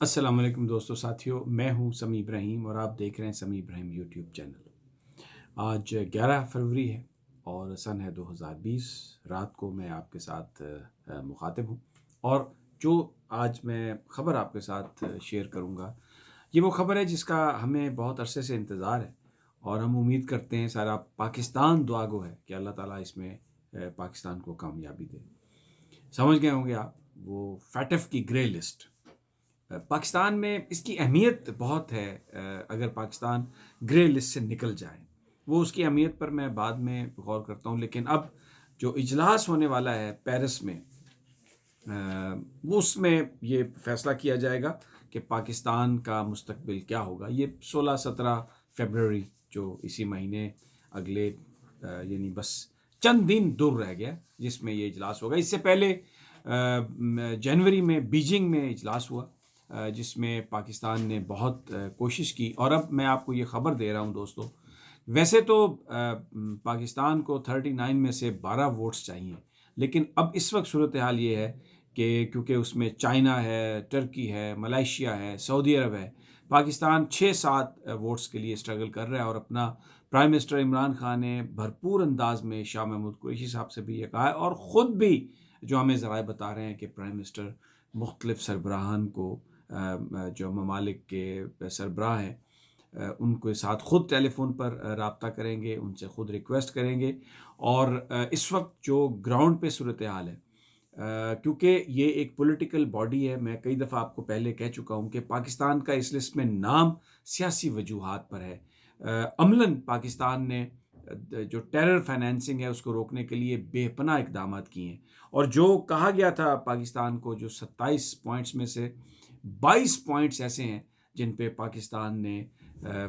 السلام علیکم دوستو ساتھیوں، میں ہوں سمیع ابراہیم اور آپ دیکھ رہے ہیں سمیع ابراہیم یوٹیوب چینل۔ آج 11 فروری ہے اور سن ہے 2020۔ رات کو میں آپ کے ساتھ مخاطب ہوں، اور جو آج میں خبر آپ کے ساتھ شیئر کروں گا، یہ وہ خبر ہے جس کا ہمیں بہت عرصے سے انتظار ہے، اور ہم امید کرتے ہیں، سارا پاکستان دعا گو ہے کہ اللہ تعالیٰ اس میں پاکستان کو کامیابی دے۔ سمجھ گئے ہوں گے آپ، وہ فیٹف کی گرے لسٹ۔ پاکستان میں اس کی اہمیت بہت ہے۔ اگر پاکستان گرے لسٹ سے نکل جائے، وہ اس کی اہمیت پر میں بعد میں غور کرتا ہوں، لیکن اب جو اجلاس ہونے والا ہے پیرس میں، وہ اس میں یہ فیصلہ کیا جائے گا کہ پاکستان کا مستقبل کیا ہوگا۔ یہ 16-17 فروری جو اسی مہینے اگلے یعنی بس چند دن دور رہ گیا جس میں یہ اجلاس ہوگا۔ اس سے پہلے جنوری میں بیجنگ میں اجلاس ہوا، جس میں پاکستان نے بہت کوشش کی، اور اب میں آپ کو یہ خبر دے رہا ہوں دوستو، ویسے تو پاکستان کو 39 میں سے 12 ووٹس چاہیے، لیکن اب اس وقت صورتحال یہ ہے کہ کیونکہ اس میں چائنا ہے، ٹرکی ہے، ملائیشیا ہے، سعودی عرب ہے، پاکستان 6-7 ووٹس کے لیے اسٹرگل کر رہا ہے، اور اپنا پرائم منسٹر عمران خان نے بھرپور انداز میں شاہ محمود قریشی صاحب سے بھی یہ کہا ہے، اور خود بھی جو ہمیں ذرائع بتا رہے ہیں کہ پرائم منسٹر مختلف سربراہان کو، جو ممالک کے سربراہ ہیں، ان کے ساتھ خود ٹیلی فون پر رابطہ کریں گے، ان سے خود ریکویسٹ کریں گے۔ اور اس وقت جو گراؤنڈ پہ صورتحال ہے، کیونکہ یہ ایک پولیٹیکل باڈی ہے، میں کئی دفعہ آپ کو پہلے کہہ چکا ہوں کہ پاکستان کا اس لسٹ میں نام سیاسی وجوہات پر ہے۔ عملاً پاکستان نے جو ٹیرر فائنینسنگ ہے اس کو روکنے کے لیے بے پناہ اقدامات کیے ہیں، اور جو کہا گیا تھا پاکستان کو، جو 27 پوائنٹس میں سے 22 پوائنٹس ایسے ہیں جن پہ پاکستان نے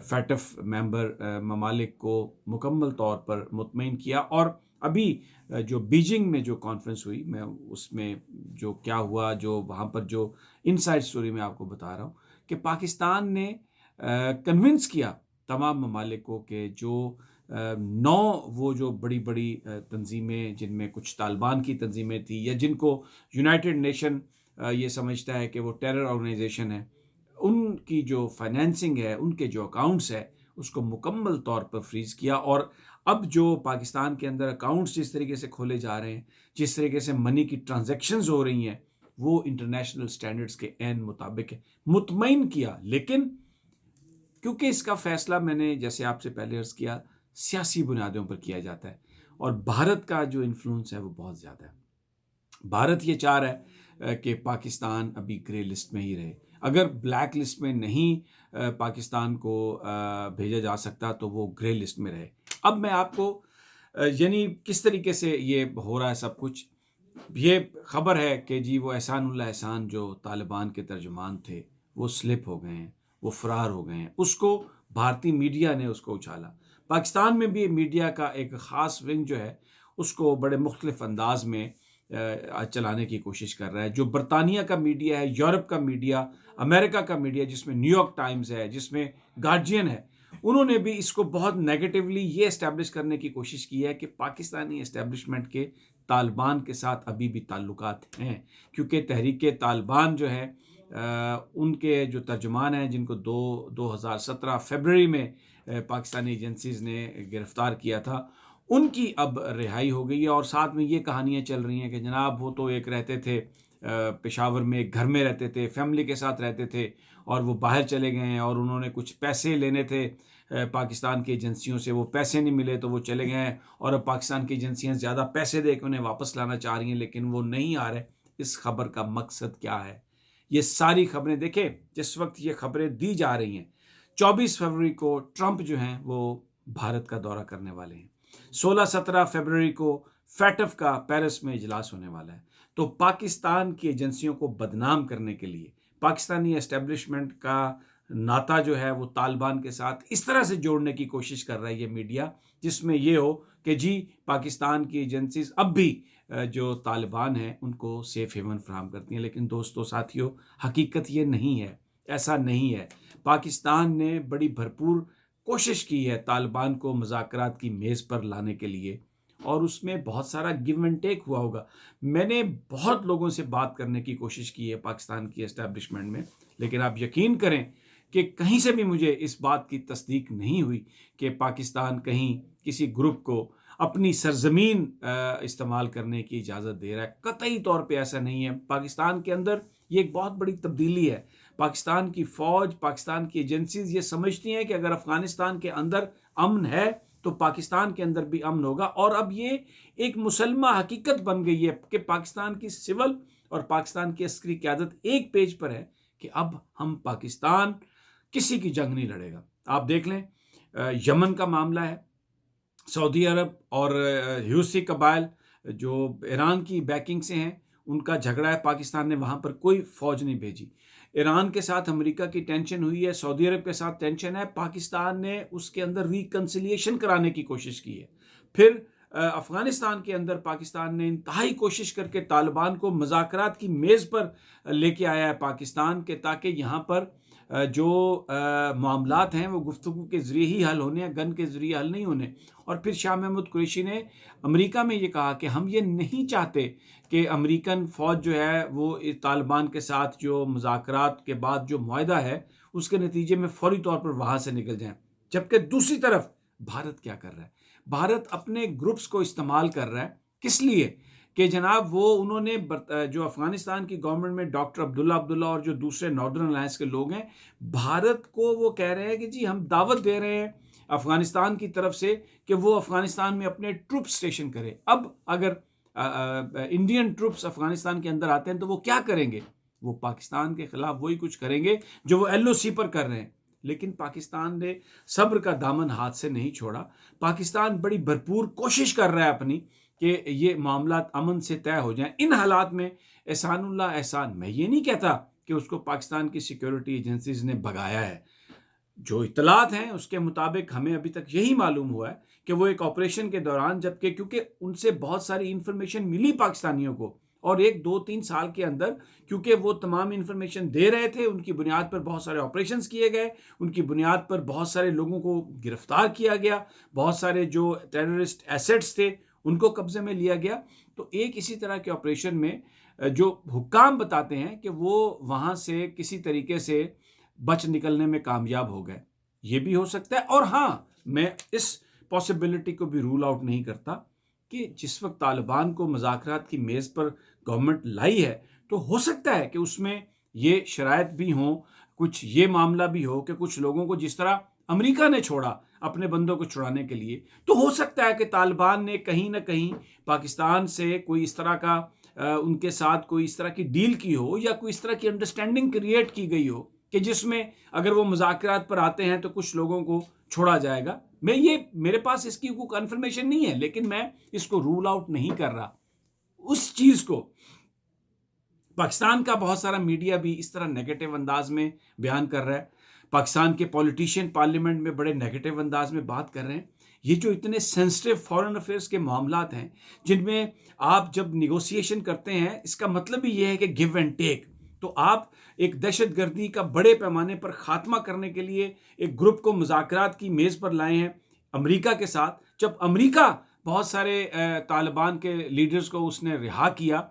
فیٹف ممبر ممالک کو مکمل طور پر مطمئن کیا۔ اور ابھی جو بیجنگ میں جو کانفرنس ہوئی، میں اس میں جو کیا ہوا، جو وہاں پر جو ان سائڈ سٹوری میں آپ کو بتا رہا ہوں کہ پاکستان نے کنونس کیا تمام ممالک کو کہ جو 9 وہ جو بڑی بڑی تنظیمیں، جن میں کچھ طالبان کی تنظیمیں تھیں، یا جن کو یونائٹڈ نیشن یہ سمجھتا ہے کہ وہ ٹیرر آرگنائزیشن ہے، ان کی جو فائنینسنگ ہے، ان کے جو اکاؤنٹس ہے، اس کو مکمل طور پر فریز کیا۔ اور اب جو پاکستان کے اندر اکاؤنٹس جس طریقے سے کھولے جا رہے ہیں، جس طریقے سے منی کی ٹرانزیکشنز ہو رہی ہیں، وہ انٹرنیشنل سٹینڈرڈز کے عین مطابق ہے۔ مطمئن کیا، لیکن کیونکہ اس کا فیصلہ میں نے جیسے آپ سے پہلے عرض کیا سیاسی بنیادوں پر کیا جاتا ہے، اور بھارت کا جو انفلوئنس ہے وہ بہت زیادہ ہے۔ بھارت یہ چاہ رہا ہے کہ پاکستان ابھی گرے لسٹ میں ہی رہے۔ اگر بلیک لسٹ میں نہیں پاکستان کو بھیجا جا سکتا تو وہ گرے لسٹ میں رہے۔ اب میں آپ کو یعنی کس طریقے سے یہ ہو رہا ہے سب کچھ، یہ خبر ہے کہ جی وہ احسان اللہ احسان جو طالبان کے ترجمان تھے وہ سلپ ہو گئے ہیں، وہ فرار ہو گئے ہیں۔ اس کو بھارتی میڈیا نے اس کو اچھالا۔ پاکستان میں بھی میڈیا کا ایک خاص ونگ جو ہے اس کو بڑے مختلف انداز میں چلانے کی کوشش کر رہا ہے۔ جو برطانیہ کا میڈیا ہے، یورپ کا میڈیا، امریکہ کا میڈیا، جس میں نیو یارک ٹائمز ہے، جس میں گارجین ہے، انہوں نے بھی اس کو بہت نیگیٹیولی یہ اسٹیبلش کرنے کی کوشش کی ہے کہ پاکستانی اسٹیبلشمنٹ کے طالبان کے ساتھ ابھی بھی تعلقات ہیں، کیونکہ تحریک طالبان جو ہے ان کے جو ترجمان ہیں، جن کو 2017 فروری میں پاکستانی ایجنسیز نے گرفتار کیا تھا، ان کی اب رہائی ہو گئی ہے۔ اور ساتھ میں یہ کہانیاں چل رہی ہیں کہ جناب وہ تو ایک رہتے تھے پشاور میں، ایک گھر میں رہتے تھے، فیملی کے ساتھ رہتے تھے، اور وہ باہر چلے گئے ہیں، اور انہوں نے کچھ پیسے لینے تھے پاکستان کی ایجنسیوں سے، وہ پیسے نہیں ملے تو وہ چلے گئے ہیں، اور اب پاکستان کی ایجنسیاں زیادہ پیسے دے کے انہیں واپس لانا چاہ رہی ہیں، لیکن وہ نہیں آ رہے۔ اس خبر کا مقصد کیا ہے؟ یہ ساری خبریں دیکھیں، جس وقت یہ خبریں دی جا رہی ہیں، 24 فروری کو ٹرمپ جو ہیں وہ بھارت کا دورہ کرنے والے ہیں، 16-17 فروری کو فیٹف کا پیرس میں اجلاس ہونے والا ہے۔ تو پاکستان کی ایجنسیوں کو بدنام کرنے کے لیے پاکستانی اسٹیبلشمنٹ کا ناتا جو ہے وہ طالبان کے ساتھ اس طرح سے جوڑنے کی کوشش کر رہا ہے یہ میڈیا، جس میں یہ ہو کہ جی پاکستان کی ایجنسیز اب بھی جو طالبان ہیں ان کو سیف ہیون فراہم کرتی ہیں۔ لیکن دوستو ساتھیوں، حقیقت یہ نہیں ہے، ایسا نہیں ہے۔ پاکستان نے بڑی بھرپور کوشش کی ہے طالبان کو مذاکرات کی میز پر لانے کے لیے، اور اس میں بہت سارا گیو اینڈ ٹیک ہوا ہوگا. میں نے بہت لوگوں سے بات کرنے کی کوشش کی ہے پاکستان کی اسٹیبلشمنٹ میں، لیکن آپ یقین کریں کہ کہیں سے بھی مجھے اس بات کی تصدیق نہیں ہوئی کہ پاکستان کہیں کسی گروپ کو اپنی سرزمین استعمال کرنے کی اجازت دے رہا ہے. قطعی طور پہ ایسا نہیں ہے. پاکستان کے اندر یہ ایک بہت بڑی تبدیلی ہے. پاکستان کی فوج، پاکستان کی ایجنسیز یہ سمجھتی ہیں کہ اگر افغانستان کے اندر امن ہے تو پاکستان کے اندر بھی امن ہوگا. اور اب یہ ایک مسلمہ حقیقت بن گئی ہے کہ پاکستان کی سول اور پاکستان کی عسکری قیادت ایک پیج پر ہے کہ اب پاکستان کسی کی جنگ نہیں لڑے گا. آپ دیکھ لیں یمن کا معاملہ ہے، سعودی عرب اور حوثی قبائل جو ایران کی بیکنگ سے ہیں ان کا جھگڑا ہے. پاکستان نے وہاں پر کوئی فوج نہیں بھیجی. ایران کے ساتھ امریکہ کی ٹینشن ہوئی ہے، سعودی عرب کے ساتھ ٹینشن ہے. پاکستان نے اس کے اندر ریکنسیلیشن کرانے کی کوشش کی ہے. پھر افغانستان کے اندر پاکستان نے انتہائی کوشش کر کے طالبان کو مذاکرات کی میز پر لے کے آیا ہے پاکستان کے، تاکہ یہاں پر جو معاملات ہیں وہ گفتگو کے ذریعے ہی حل ہونے ہیں، گن کے ذریعے حل نہیں ہونے. اور پھر شاہ محمود قریشی نے امریکہ میں یہ کہا کہ ہم یہ نہیں چاہتے کہ امریکن فوج جو ہے وہ طالبان کے ساتھ جو مذاکرات کے بعد جو معاہدہ ہے اس کے نتیجے میں فوری طور پر وہاں سے نکل جائیں. جبکہ دوسری طرف بھارت کیا کر رہا ہے؟ بھارت اپنے گروپس کو استعمال کر رہا ہے. کس لیے؟ کہ جناب وہ انہوں نے جو افغانستان کی گورنمنٹ میں ڈاکٹر عبداللہ اور جو دوسرے ناردرن الائنس کے لوگ ہیں، بھارت کو وہ کہہ رہے ہیں کہ جی ہم دعوت دے رہے ہیں افغانستان کی طرف سے کہ وہ افغانستان میں اپنے ٹروپ سٹیشن کرے. اب اگر انڈین ٹروپس افغانستان کے اندر آتے ہیں تو وہ کیا کریں گے؟ وہ پاکستان کے خلاف وہی کچھ کریں گے جو وہ LOC پر کر رہے ہیں. لیکن پاکستان نے صبر کا دامن ہاتھ سے نہیں چھوڑا. پاکستان بڑی بھرپور کوشش کر رہا ہے اپنی کہ یہ معاملات امن سے طے ہو جائیں. ان حالات میں احسان اللہ احسان، میں یہ نہیں کہتا کہ اس کو پاکستان کی سیکیورٹی ایجنسیز نے بھگایا ہے. جو اطلاعات ہیں اس کے مطابق ہمیں ابھی تک یہی معلوم ہوا ہے کہ وہ ایک آپریشن کے دوران، جبکہ کیونکہ ان سے بہت ساری انفارمیشن ملی پاکستانیوں کو، اور 1-2-3 سال کے اندر کیونکہ وہ تمام انفارمیشن دے رہے تھے، ان کی بنیاد پر بہت سارے آپریشنز کیے گئے، ان کی بنیاد پر بہت سارے لوگوں کو گرفتار کیا گیا، بہت سارے جو ٹیررسٹ ایسٹس تھے ان کو قبضے میں لیا گیا. تو ایک اسی طرح کے آپریشن میں جو حکام بتاتے ہیں کہ وہ وہاں سے کسی طریقے سے بچ نکلنے میں کامیاب ہو گئے. یہ بھی ہو سکتا ہے. اور ہاں، میں اس پاسبلٹی کو بھی رول آؤٹ نہیں کرتا کہ جس وقت طالبان کو مذاکرات کی میز پر گورنمنٹ لائی ہے تو ہو سکتا ہے کہ اس میں یہ شرائط بھی ہوں، کچھ یہ معاملہ بھی ہو کہ کچھ لوگوں کو جس طرح امریکہ نے چھوڑا اپنے بندوں کو چھڑانے کے لیے، تو ہو سکتا ہے کہ طالبان نے کہیں نہ کہیں پاکستان سے کوئی اس طرح کا ان کے ساتھ کوئی اس طرح کی ڈیل کی ہو یا کوئی اس طرح کی انڈرسٹینڈنگ کریٹ کی گئی ہو کہ جس میں اگر وہ مذاکرات پر آتے ہیں تو کچھ لوگوں کو چھوڑا جائے گا. میرے پاس اس کی کوئی کنفرمیشن نہیں ہے، لیکن میں اس کو رول آؤٹ نہیں کر رہا. اس چیز کو پاکستان کا بہت سارا میڈیا بھی اس طرح نیگیٹو انداز میں بیان کر رہا ہے. پاکستان کے پولیٹیشین پارلیمنٹ میں بڑے نیگیٹو انداز میں بات کر رہے ہیں. یہ جو اتنے سینسٹیو فورن افیئرس کے معاملات ہیں جن میں آپ جب نیگوسیشن کرتے ہیں، اس کا مطلب ہی یہ ہے کہ گیو اینڈ ٹیک. تو آپ ایک دہشت گردی کا بڑے پیمانے پر خاتمہ کرنے کے لیے ایک گروپ کو مذاکرات کی میز پر لائے ہیں امریکہ کے ساتھ. جب امریکہ بہت سارے طالبان کے لیڈرز کو اس نے رہا کیا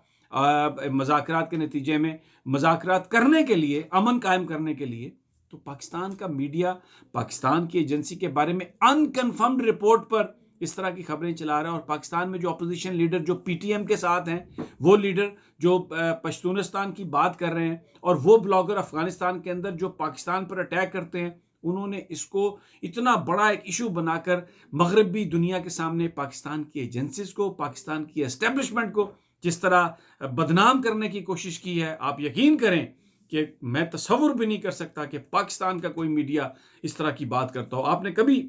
مذاکرات کے نتیجے میں، مذاکرات کرنے کے لیے، امن قائم کرنے کے لیے، تو پاکستان کا میڈیا پاکستان کی ایجنسی کے بارے میں انکنفرمڈ رپورٹ پر اس طرح کی خبریں چلا رہا ہے. اور پاکستان میں جو اپوزیشن لیڈر جو PTM کے ساتھ ہیں، وہ لیڈر جو پشتونستان کی بات کر رہے ہیں، اور وہ بلاگر افغانستان کے اندر جو پاکستان پر اٹیک کرتے ہیں، انہوں نے اس کو اتنا بڑا ایک ایشو بنا کر مغربی دنیا کے سامنے پاکستان کی ایجنسیز کو، پاکستان کی اسٹیبلشمنٹ کو جس طرح بدنام کرنے کی کوشش کی ہے. آپ یقین کریں کہ میں تصور بھی نہیں کر سکتا کہ پاکستان کا کوئی میڈیا اس طرح کی بات کرتا ہو. آپ نے کبھی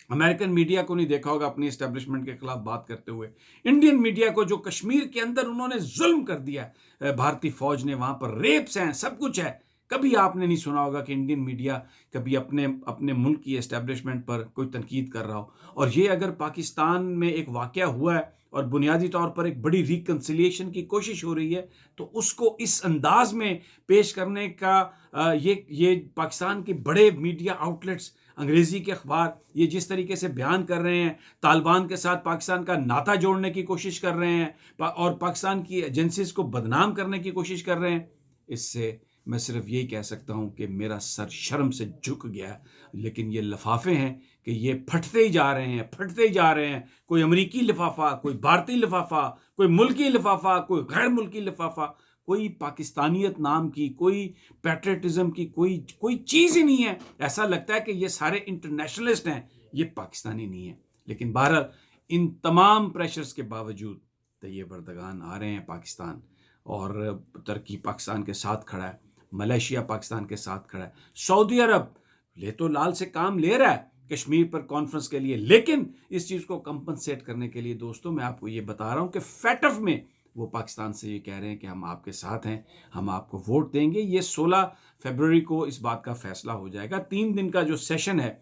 امریکن میڈیا کو نہیں دیکھا ہوگا اپنی اسٹیبلشمنٹ کے خلاف بات کرتے ہوئے. انڈین میڈیا کو جو کشمیر کے اندر انہوں نے ظلم کر دیا ہے، بھارتی فوج نے، وہاں پر ریپس ہیں، سب کچھ ہے، کبھی آپ نے نہیں سنا ہوگا کہ انڈین میڈیا کبھی اپنے ملک کی اسٹیبلشمنٹ پر کوئی تنقید کر رہا ہو. اور یہ اگر پاکستان میں ایک واقعہ ہوا ہے اور بنیادی طور پر ایک بڑی ریکنسیلیشن کی کوشش ہو رہی ہے، تو اس کو اس انداز میں پیش کرنے کا یہ پاکستان کے بڑے میڈیا آؤٹلیٹس انگریزی کے اخبار یہ جس طریقے سے بیان کر رہے ہیں، طالبان کے ساتھ پاکستان کا ناطہ جوڑنے کی کوشش کر رہے ہیں اور پاکستان کی ایجنسیز کو بدنام کرنے کی کوشش کر رہے ہیں، اس سے میں صرف یہی کہہ سکتا ہوں کہ میرا سر شرم سے جھک گیا. لیکن یہ لفافے ہیں کہ یہ پھٹتے ہی جا رہے ہیں، پھٹتے ہی جا رہے ہیں. کوئی امریکی لفافہ، کوئی بھارتی لفافہ، کوئی ملکی لفافہ، کوئی غیر ملکی لفافہ، کوئی پاکستانیت نام کی، کوئی پیٹریٹزم کی کوئی چیز ہی نہیں ہے. ایسا لگتا ہے کہ یہ سارے انٹرنیشنلسٹ ہیں، یہ پاکستانی نہیں ہیں. لیکن بہرحال ان تمام پریشرز کے باوجود طیب اردگان آ رہے ہیں پاکستان، اور ترکی پاکستان کے ساتھ کھڑا ہے، ملیشیا پاکستان کے ساتھ کھڑا ہے، سعودی عرب لے تو لال سے کام لے رہا ہے کشمیر پر کانفرنس کے لیے، لیکن اس چیز کو کمپنسیٹ کرنے کے لیے دوستوں میں آپ کو یہ بتا رہا ہوں کہ فیٹف میں وہ پاکستان سے یہ کہہ رہے ہیں کہ ہم آپ کے ساتھ ہیں، ہم آپ کو ووٹ دیں گے. یہ 16 فروری کو اس بات کا فیصلہ ہو جائے گا. 3 دن کا جو سیشن ہے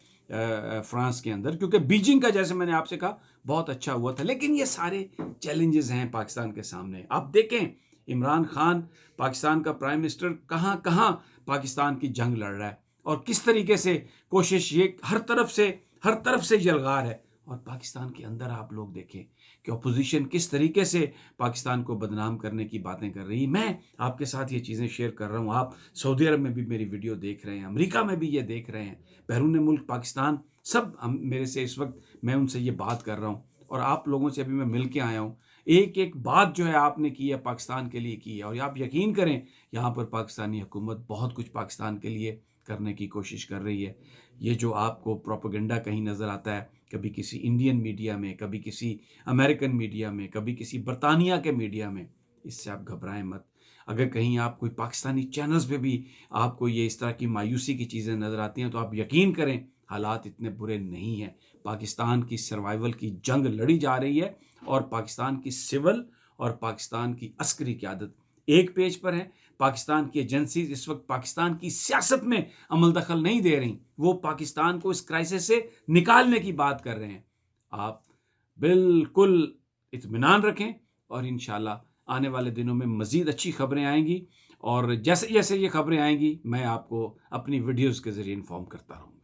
فرانس کے اندر، کیونکہ بیجنگ کا جیسے میں نے آپ سے کہا بہت اچھا ہوا تھا، لیکن یہ سارے چیلنجز ہیں پاکستان کے سامنے. آپ دیکھیں عمران خان پاکستان کا پرائم منسٹر کہاں پاکستان کی جنگ لڑ رہا ہے، اور کس طریقے سے کوشش یہ ہر طرف سے یلغار ہے. اور پاکستان کے اندر آپ لوگ دیکھیں کہ اپوزیشن کس طریقے سے پاکستان کو بدنام کرنے کی باتیں کر رہی. میں آپ کے ساتھ یہ چیزیں شیئر کر رہا ہوں، آپ سعودی عرب میں بھی میری ویڈیو دیکھ رہے ہیں، امریکہ میں بھی یہ دیکھ رہے ہیں، بیرون ملک پاکستان سب میرے سے اس وقت میں ان سے یہ بات کر رہا ہوں، اور آپ لوگوں سے ابھی میں مل کے آیا ہوں. ایک بات جو ہے آپ نے کی ہے پاکستان کے لیے کی ہے، اور آپ یقین کریں یہاں پر پاکستانی حکومت بہت کچھ پاکستان کے لیے کرنے کی کوشش کر رہی ہے. یہ جو آپ کو پروپیگنڈا کہیں نظر آتا ہے، کبھی کسی انڈین میڈیا میں، کبھی کسی امریکن میڈیا میں، کبھی کسی برطانیہ کے میڈیا میں، اس سے آپ گھبرائیں مت. اگر کہیں آپ کوئی پاکستانی چینلز پہ بھی آپ کو یہ اس طرح کی مایوسی کی چیزیں نظر آتی ہیں، تو آپ یقین کریں حالات اتنے برے نہیں ہیں. پاکستان کی سروائیول کی جنگ لڑی جا رہی ہے، اور پاکستان کی سول اور پاکستان کی عسکری قیادت ایک پیج پر ہے. پاکستان کی ایجنسیز اس وقت پاکستان کی سیاست میں عمل دخل نہیں دے رہی، وہ پاکستان کو اس کرائسس سے نکالنے کی بات کر رہے ہیں. آپ بالکل اطمینان رکھیں، اور انشاءاللہ آنے والے دنوں میں مزید اچھی خبریں آئیں گی، اور جیسے جیسے یہ خبریں آئیں گی میں آپ کو اپنی ویڈیوز کے ذریعے انفارم کرتا رہوں گا.